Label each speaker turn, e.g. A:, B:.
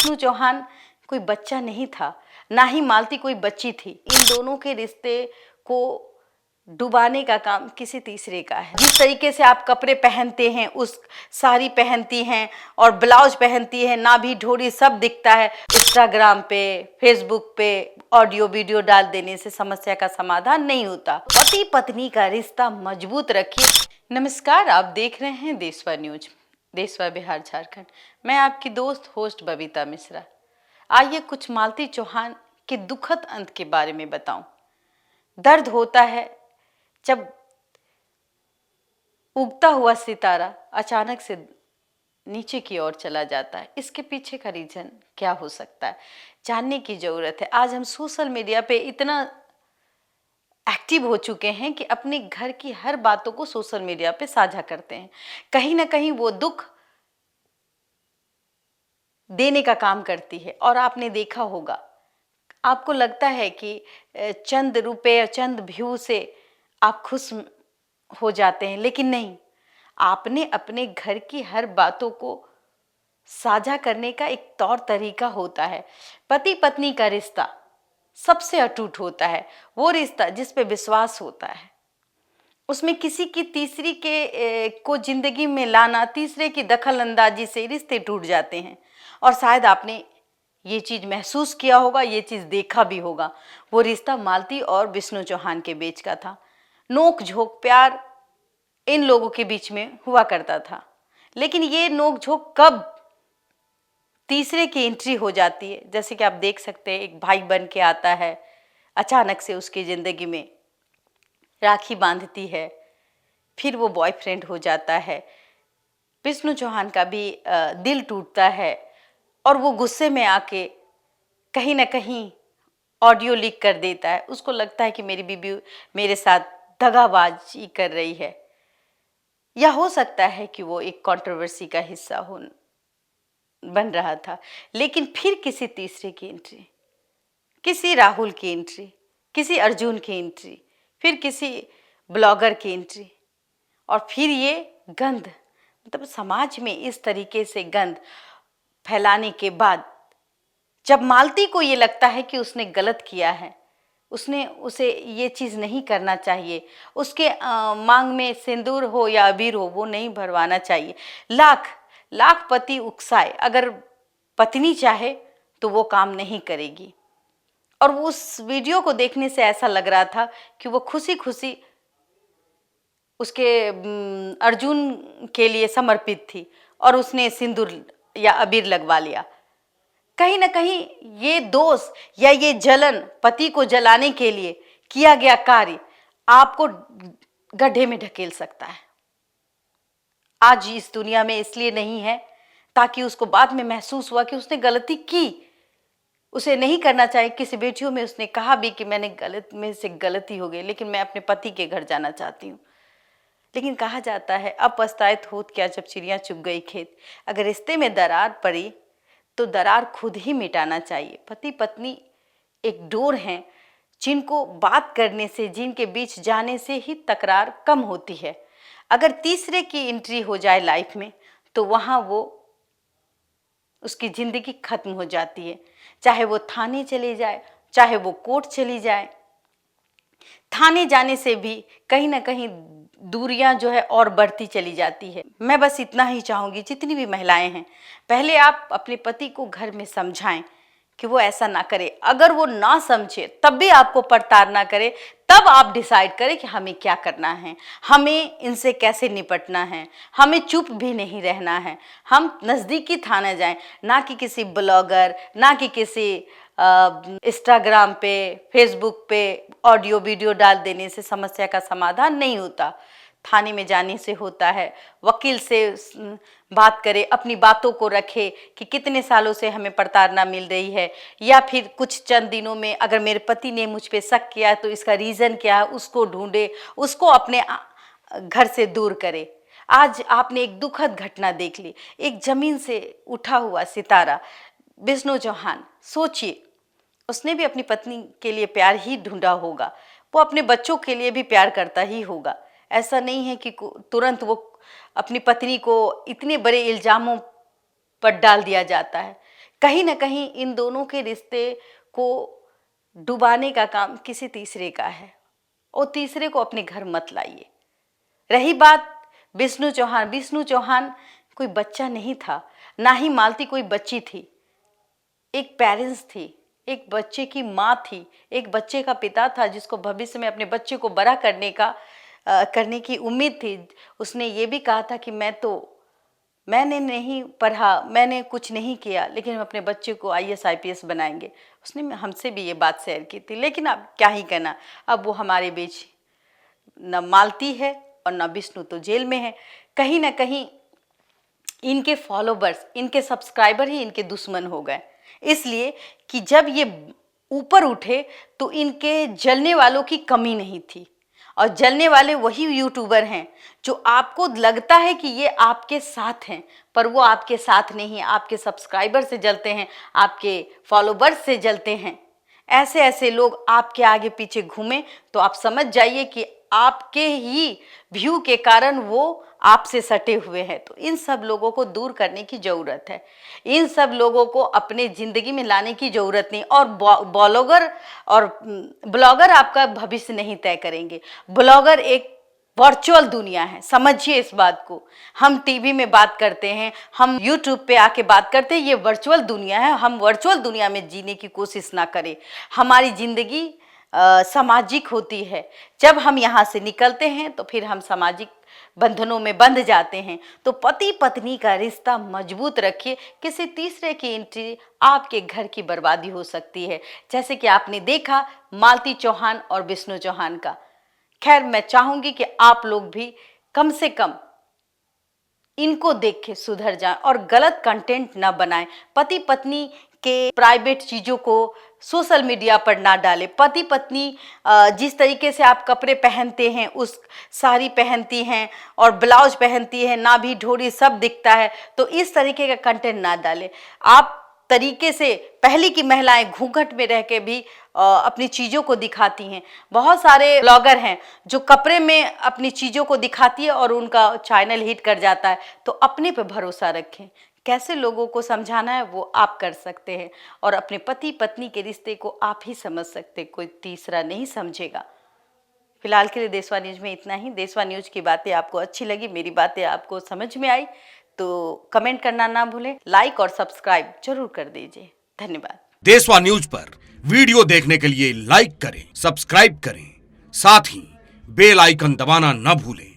A: विष्णु चौहान कोई बच्चा नहीं था, ना ही मालती कोई बच्ची थी। इन दोनों के रिश्ते को डुबाने का काम किसी तीसरे का है। जिस तरीके से आप कपड़े पहनते हैं, उस साड़ी पहनती हैं और ब्लाउज पहनती हैं, नाभि ढोरी सब दिखता है। इंस्टाग्राम पे, फेसबुक पे ऑडियो वीडियो डाल देने से समस्या का समाधान नहीं होता। पति पत्नी का रिश्ता मजबूत रखिए। नमस्कार, आप देख रहे हैं देशवा न्यूज, देशवा बिहार झारखंड। मैं आपकी दोस्त होस्ट बबीता मिश्रा। आइए कुछ मालती चौहान के दुखद अंत के बारे में बताऊं। दर्द होता है जब उगता हुआ सितारा अचानक से नीचे की ओर चला जाता है। इसके पीछे का रीजन क्या हो सकता है, जानने की जरूरत है। आज हम सोशल मीडिया पे इतना एक्टिव हो चुके हैं कि अपने घर की हर बातों को सोशल मीडिया पे साझा करते हैं। कहीं ना कहीं वो दुख देने का काम करती है। और आपने देखा होगा, आपको लगता है कि चंद रुपए, चंद व्यू से आप खुश हो जाते हैं, लेकिन नहीं, आपने अपने घर की हर बातों को साझा करने का एक तौर तरीका होता है। पति पत्नी का रिश्ता सबसे अटूट होता है। वो रिश्ता जिस पे विश्वास होता है, उसमें किसी की तीसरी के को जिंदगी में लाना, तीसरे की दखल अंदाजी से रिश्ते टूट जाते हैं। और शायद आपने ये चीज महसूस किया होगा, ये चीज देखा भी होगा। वो रिश्ता मालती और विष्णु चौहान के बीच का था। नोक झोंक प्यार इन लोगों के बीच में हुआ करता था, लेकिन ये नोक झोंक कब तीसरे की एंट्री हो जाती है। जैसे कि आप देख सकते हैं, एक भाई बन के आता है, अचानक से उसकी जिंदगी में राखी बांधती है, फिर वो बॉयफ्रेंड हो जाता है। विष्णु चौहान का भी दिल टूटता है और वो गुस्से में आके कहीं ना कहीं ऑडियो लीक कर देता है। उसको लगता है कि मेरी बीबी मेरे साथ दगाबाजी कर रही है, या हो सकता है कि वो एक कंट्रोवर्सी का हिस्सा बन रहा था। लेकिन फिर किसी तीसरे की एंट्री, किसी राहुल की एंट्री, किसी अर्जुन की एंट्री, फिर किसी ब्लॉगर की एंट्री, और फिर ये गंध, मतलब समाज में इस तरीके से गंध फैलाने के बाद जब मालती को ये लगता है कि उसने गलत किया है, उसे ये चीज़ नहीं करना चाहिए, उसके मांग में सिंदूर हो या अबीर हो वो नहीं भरवाना चाहिए। लाख लाख पति उकसाए, अगर पत्नी चाहे तो वो काम नहीं करेगी। और उस वीडियो को देखने से ऐसा लग रहा था कि वो खुशी खुशी उसके अर्जुन के लिए समर्पित थी और उसने सिंदूर या अबीर लगवा लिया। कहीं ना कहीं ये दोष या ये जलन, पति को जलाने के लिए किया गया कार्य आपको गड्ढे में ढकेल सकता है। आज इस दुनिया में इसलिए नहीं है ताकि उसको बाद में महसूस हुआ कि उसने गलती की, उसे नहीं करना चाहिए। किसी वीडियो में उसने कहा भी कि मैंने गलती हो गई, लेकिन मैं अपने पति के घर जाना चाहती हूँ। लेकिन कहा जाता है, अब पछताए होत क्या जब चिड़िया चुग गई खेत। अगर रिश्ते में दरार पड़ी तो दरार खुद ही मिटाना चाहिए। पति पत्नी एक डोर हैं जिनको बात करने से, जिनके बीच जाने से ही तकरार कम होती है। अगर तीसरे की एंट्री हो जाए लाइफ में तो वहाँ वो उसकी ज़िंदगी खत्म हो जाती है। चाहे वो थाने चले जाए, चाहे वो कोर्ट चली जाए। थाने जाने से भी कहीं ना कहीं दूरियां जो है और बढ़ती चली जाती है। मैं बस इतना ही चाहूँगी, जितनी भी महिलाएं हैं, पहले आप अपने पति को घर में समझाएं कि वो ऐसा ना करे। अगर वो ना समझे तब भी आपको प्रताड़ना करे, तब आप डिसाइड करें कि हमें क्या करना है, हमें इनसे कैसे निपटना है। हमें चुप भी नहीं रहना है, हम नज़दीकी थाने जाएं, ना कि किसी ब्लॉगर, ना कि किसी इंस्टाग्राम पे, फेसबुक पे ऑडियो वीडियो डाल देने से समस्या का समाधान नहीं होता। थाने में जाने से होता है। वकील से बात करें, अपनी बातों को रखे कि कितने सालों से हमें प्रताड़ना मिल रही है, या फिर कुछ चंद दिनों में अगर मेरे पति ने मुझ पे शक किया तो इसका रीज़न क्या है, उसको ढूंढे, उसको अपने घर से दूर करे। आज आपने एक दुखद घटना देख ली, एक जमीन से उठा हुआ सितारा विष्णु चौहान। सोचिए, उसने भी अपनी पत्नी के लिए प्यार ही ढूंढा होगा, वो अपने बच्चों के लिए भी प्यार करता ही होगा। ऐसा नहीं है कि तुरंत वो अपनी पत्नी को इतने बड़े इल्जामों पर डाल दिया जाता है। कहीं ना कहीं इन दोनों के रिश्ते को डुबाने का काम किसी तीसरे का है, और तीसरे को अपने घर मत लाइए। रही बात विष्णु चौहान कोई बच्चा नहीं था, ना ही मालती कोई बच्ची थी, एक पेरेंट्स थी, एक बच्चे की माँ थी, एक बच्चे का पिता था जिसको भविष्य में अपने बच्चे को बड़ा करने की उम्मीद थी। उसने ये भी कहा था कि मैंने नहीं पढ़ा, मैंने कुछ नहीं किया, लेकिन हम अपने बच्चे को IAS IPS बनाएंगे। उसने हमसे भी ये बात शेयर की थी, लेकिन अब क्या ही कहना, अब वो हमारे बीच न मालती है और न विष्णु तो जेल में है। कहीं ना कहीं इनके फॉलोवर्स, इनके सब्सक्राइबर ही इनके दुश्मन हो गए, इसलिए कि जब ये ऊपर उठे तो इनके जलने वालों की कमी नहीं थी। और जलने वाले वही यूट्यूबर हैं जो आपको लगता है कि ये आपके साथ हैं, पर वो आपके साथ नहीं है, आपके सब्सक्राइबर से जलते हैं, आपके फॉलोवर्स से जलते हैं। ऐसे ऐसे लोग आपके आगे पीछे घूमें तो आप समझ जाइए कि आपके ही व्यू के कारण वो आपसे सटे हुए हैं। तो इन सब लोगों को दूर करने की ज़रूरत है, इन सब लोगों को अपने ज़िंदगी में लाने की ज़रूरत नहीं। और ब्लॉगर आपका भविष्य नहीं तय करेंगे। ब्लॉगर एक वर्चुअल दुनिया है, समझिए इस बात को। हम टीवी में बात करते हैं, हम यूट्यूब पे आके बात करते हैं, ये वर्चुअल दुनिया है। हम वर्चुअल दुनिया में जीने की कोशिश ना करें। हमारी ज़िंदगी सामाजिक होती है। जब हम यहाँ से निकलते हैं तो फिर हम सामाजिक बंधनों में बंध जाते हैं। तो पति पत्नी का रिश्ता मजबूत रखिए, किसी तीसरे की एंट्री आपके घर की बर्बादी हो सकती है, जैसे कि आपने देखा मालती चौहान और विष्णु चौहान का। खैर, मैं चाहूंगी कि आप लोग भी कम से कम इनको देख के सुधर जाएं और गलत कंटेंट ना बनाएं। पति पत्नी के प्राइवेट चीज़ों को सोशल मीडिया पर ना डालें। पति पत्नी जिस तरीके से आप कपड़े पहनते हैं, उस साड़ी पहनती हैं और ब्लाउज पहनती है, नाभि ढोरी सब दिखता है, तो इस तरीके का कंटेंट ना डालें। आप तरीके से, पहले की महिलाएं घूंघट में रह के भी अपनी चीज़ों को दिखाती हैं। बहुत सारे ब्लॉगर हैं जो कपड़े में अपनी चीज़ों को दिखाती है और उनका चैनल हिट कर जाता है। तो अपने पे भरोसा रखें, कैसे लोगों को समझाना है वो आप कर सकते हैं, और अपने पति पत्नी के रिश्ते को आप ही समझ सकते, कोई तीसरा नहीं समझेगा। फिलहाल के लिए देशवा न्यूज़ में इतना ही। देशवा न्यूज़ की बातें आपको अच्छी लगी, मेरी बातें आपको समझ में आई, तो कमेंट करना ना भूलें, लाइक और सब्सक्राइब जरूर कर दीजिए। धन्यवाद।
B: देशवा न्यूज पर वीडियो देखने के लिए लाइक करें, सब्सक्राइब करें, साथ ही बेल आइकन दबाना न भूलें।